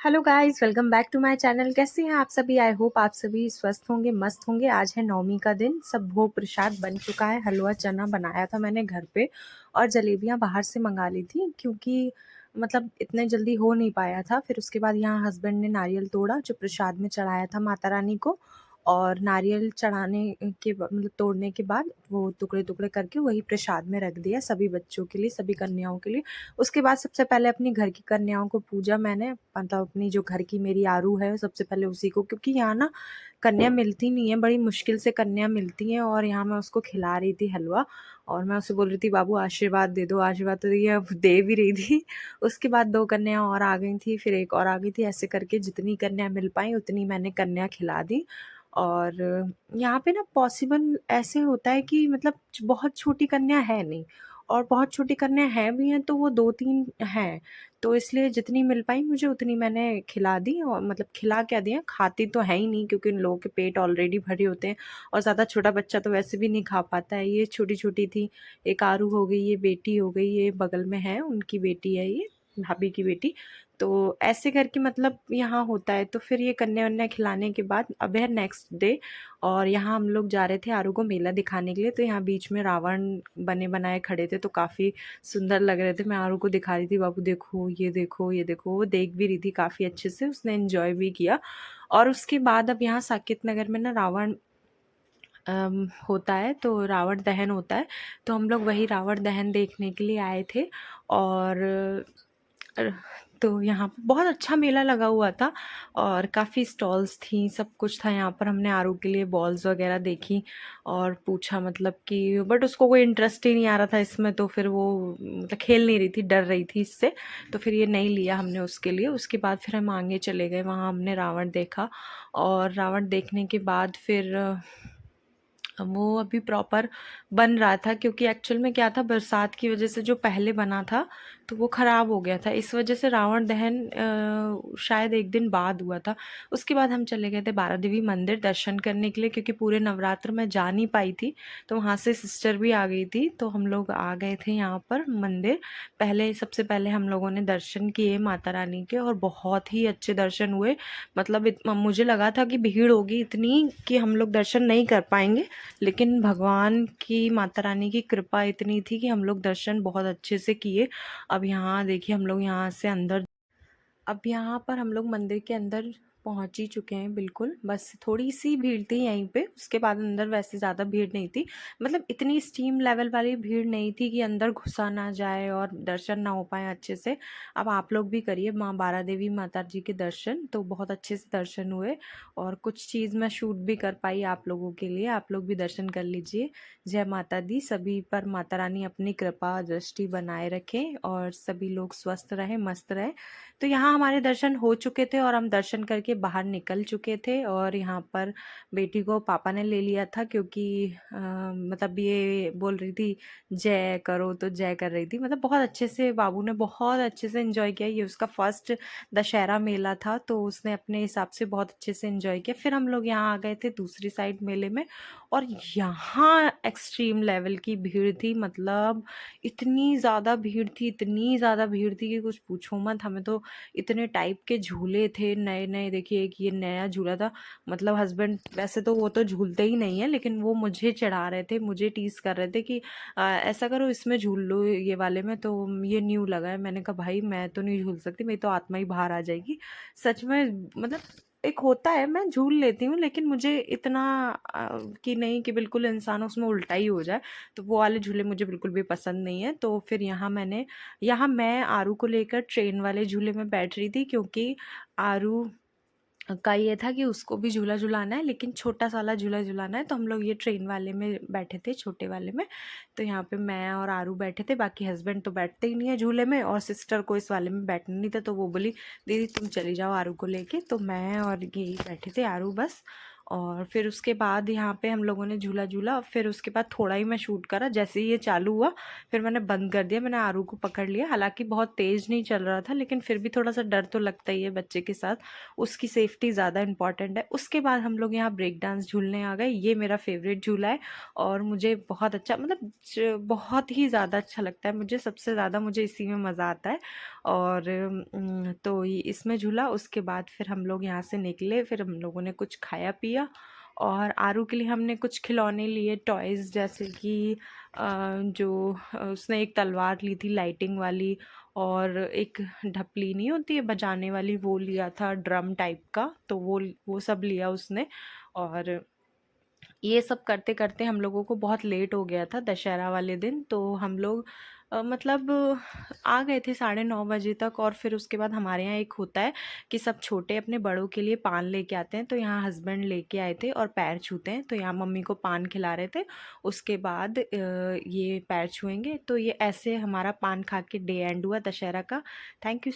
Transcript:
Hello guys, welcome back to my channel. कैसे हैं आप सभी? आई होप आप सभी स्वस्थ होंगे, मस्त होंगे। आज है नवमी का दिन, सब भोग प्रसाद बन चुका है। हलवा चना बनाया था मैंने घर पे और जलेबियां बाहर से मंगा ली थी क्योंकि मतलब इतने जल्दी हो नहीं पाया था। फिर उसके बाद यहाँ हस्बैंड ने नारियल तोड़ा जो प्रसाद में चढ़ाया था माता रानी को, और नारियल चढ़ाने के मतलब तोड़ने के बाद वो टुकड़े टुकड़े करके वही प्रसाद में रख दिया सभी बच्चों के लिए, सभी कन्याओं के लिए। उसके बाद सबसे पहले अपनी घर की कन्याओं को पूजा मैंने, मतलब अपनी जो घर की मेरी आरू है सबसे पहले उसी को, क्योंकि यहाँ ना कन्या मिलती नहीं है, बड़ी मुश्किल से कन्या मिलती हैं। और यहाँ मैं उसको खिला रही थी हलवा और मैं उसे बोल रही थी बाबू आशीर्वाद दे दो, आशीर्वाद। तो ये अब दे भी रही थी। उसके बाद 2 कन्या और आ गई थी, फिर एक और आ गई थी, ऐसे करके जितनी कन्या मिल पाई उतनी मैंने कन्या खिला दी। और यहाँ पे ना पॉसिबल ऐसे होता है कि मतलब बहुत छोटी कन्या है नहीं, और बहुत छोटी कन्या हैं भी हैं तो वो 2-3 हैं। तो इसलिए जितनी मिल पाई मुझे उतनी मैंने खिला दी, और मतलब खिला क्या दिया, खाती तो है ही नहीं क्योंकि उन लोगों के पेट ऑलरेडी भरे होते हैं और ज़्यादा छोटा बच्चा तो वैसे भी नहीं खा पाता है। ये छोटी-छोटी थी, एक आरू हो गई, ये बेटी हो गई, ये बगल में है उनकी बेटी है, ये भाभी की बेटी। तो ऐसे करके मतलब यहाँ होता है। तो फिर ये कन्या-वन्या खिलाने के बाद अब है नेक्स्ट डे, और यहाँ हम लोग जा रहे थे आरू को मेला दिखाने के लिए। तो यहाँ बीच में रावण बने बनाए खड़े थे तो काफ़ी सुंदर लग रहे थे। मैं आरू को दिखा रही थी, बाबू देखो ये देखो ये देखो। वो देख भी रही थी काफ़ी अच्छे से, उसने एंजॉय भी किया। और उसके बाद अब यहाँ साकेत नगर में ना रावण होता है, तो रावण दहन होता है। तो हम लोग वही रावण दहन देखने के लिए आए थे। और अ, तो यहाँ पे बहुत अच्छा मेला लगा हुआ था और काफ़ी स्टॉल्स थी, सब कुछ था यहाँ पर। हमने आरू के लिए बॉल्स वगैरह देखी और पूछा, मतलब कि बट उसको कोई इंटरेस्ट ही नहीं आ रहा था इसमें, तो फिर वो मतलब खेल नहीं रही थी, डर रही थी इससे। तो फिर ये नहीं लिया हमने उसके लिए। उसके बाद फिर हम आगे चले गए, वहाँ हमने रावण देखा। और रावण देखने के बाद फिर वो अभी प्रॉपर बन रहा था, क्योंकि एक्चुअल में क्या था, बरसात की वजह से जो पहले बना था तो वो ख़राब हो गया था। इस वजह से रावण दहन शायद एक दिन बाद हुआ था। उसके बाद हम चले गए थे बारा देवी मंदिर दर्शन करने के लिए, क्योंकि पूरे नवरात्र में जा नहीं पाई थी। तो वहाँ से सिस्टर भी आ गई थी, तो हम लोग आ गए थे यहाँ पर मंदिर। पहले सबसे पहले हम लोगों ने दर्शन किए माता रानी के, और बहुत ही अच्छे दर्शन हुए। मतलब मुझे लगा था कि भीड़ होगी इतनी कि हम लोग दर्शन नहीं कर पाएंगे, लेकिन भगवान की, माता रानी की कृपा इतनी थी कि हम लोग दर्शन बहुत अच्छे से किए। अब यहाँ देखिए हम लोग यहाँ से अंदर, अब यहाँ पर हम लोग मंदिर के अंदर पहुँच ही चुके हैं बिल्कुल। बस थोड़ी सी भीड़ थी यहीं पे, उसके बाद अंदर वैसे ज़्यादा भीड़ नहीं थी। मतलब इतनी स्टीम लेवल वाली भीड़ नहीं थी कि अंदर घुसा ना जाए और दर्शन ना हो पाए अच्छे से। अब आप लोग भी करिए माँ बारा देवी माता जी के दर्शन, तो बहुत अच्छे से दर्शन हुए। और कुछ चीज़ मैं शूट भी कर पाई आप लोगों के लिए, आप लोग भी दर्शन कर लीजिए। जय माता दी। सभी पर माता रानी अपनी कृपा दृष्टि बनाए रखें और सभी लोग स्वस्थ रहें, मस्त रहें। तो यहाँ हमारे दर्शन हो चुके थे और हम दर्शन करके बाहर निकल चुके थे। और यहाँ पर बेटी को पापा ने ले लिया था, क्योंकि मतलब ये बोल रही थी जय करो, तो जय कर रही थी। मतलब बहुत अच्छे से बाबू ने बहुत अच्छे से एंजॉय किया। ये उसका फर्स्ट दशहरा मेला था, तो उसने अपने हिसाब से बहुत अच्छे से एंजॉय किया। फिर हम लोग यहाँ आ गए थे दूसरी साइड मेले में, और यहाँ एक्सट्रीम लेवल की भीड़ थी। मतलब इतनी ज़्यादा भीड़ थी, इतनी ज़्यादा भीड़ थी कि कुछ पूछो मत। हमें तो इतने टाइप के झूले थे नए नए। देखिए एक ये नया झूला था, मतलब हस्बैंड वैसे तो वो तो झूलते ही नहीं है, लेकिन वो मुझे चढ़ा रहे थे, मुझे टीज कर रहे थे कि ऐसा करो इसमें झूल लो, ये वाले में तो ये न्यू लगा है। मैंने कहा भाई मैं तो नहीं झूल सकती, मेरी तो आत्मा ही बाहर आ जाएगी सच में। मतलब एक होता है, मैं झूल लेती हूँ, लेकिन मुझे इतना कि नहीं कि बिल्कुल इंसान उसमें उल्टा ही हो जाए। तो वो वाले झूले मुझे बिल्कुल भी पसंद नहीं है। तो फिर यहाँ मैं आरू को लेकर ट्रेन वाले झूले में बैठ रही थी, क्योंकि आरू का ये था कि उसको भी झूला झुलाना है, लेकिन छोटा सा वाला झूला झुलाना है। तो हम लोग ये ट्रेन वाले में बैठे थे, छोटे वाले में। तो यहाँ पे मैं और आरू बैठे थे, बाकी हस्बैंड तो बैठते ही नहीं है झूले में, और सिस्टर को इस वाले में बैठना नहीं था। तो वो बोली दीदी तुम चली जाओ आरू को लेके। तो मैं और यही बैठे थे आरू बस। और फिर उसके बाद यहाँ पे हम लोगों ने झूला झूला, फिर उसके बाद थोड़ा ही मैं शूट करा। जैसे ही ये चालू हुआ फिर मैंने बंद कर दिया। मैंने आरू को पकड़ लिया, हालांकि बहुत तेज़ नहीं चल रहा था, लेकिन फिर भी थोड़ा सा डर तो लगता ही है बच्चे के साथ, उसकी सेफ्टी ज़्यादा इंपॉर्टेंट है। उसके बाद हम लोग यहाँ ब्रेक डांस झूलने आ गए। ये मेरा फेवरेट झूला है और मुझे बहुत अच्छा, मतलब बहुत ही ज़्यादा अच्छा लगता है मुझे, सबसे ज़्यादा मुझे इसी में मज़ा आता है। और तो ये इसमें झूला। उसके बाद फिर हम लोग यहाँ से निकले, फिर हम लोगों ने कुछ खाया पिया और आरू के लिए हमने कुछ खिलौने लिए, टॉयज़, जैसे कि जो उसने एक तलवार ली थी लाइटिंग वाली, और एक ढपली नहीं होती है बजाने वाली, वो लिया था ड्रम टाइप का, तो वो सब लिया उसने। और ये सब करते करते हम लोगों को बहुत लेट हो गया था दशहरा वाले दिन। तो हम लोग मतलब आ गए थे 9:30 बजे तक। और फिर उसके बाद हमारे यहाँ एक होता है कि सब छोटे अपने बड़ों के लिए पान लेके आते हैं, तो यहाँ हस्बैंड लेके आए थे और पैर छूते हैं, तो यहाँ मम्मी को पान खिला रहे थे। उसके बाद ये पैर छुएंगे, तो ये ऐसे हमारा पान खा के डे एंड हुआ दशहरा का। Thank you.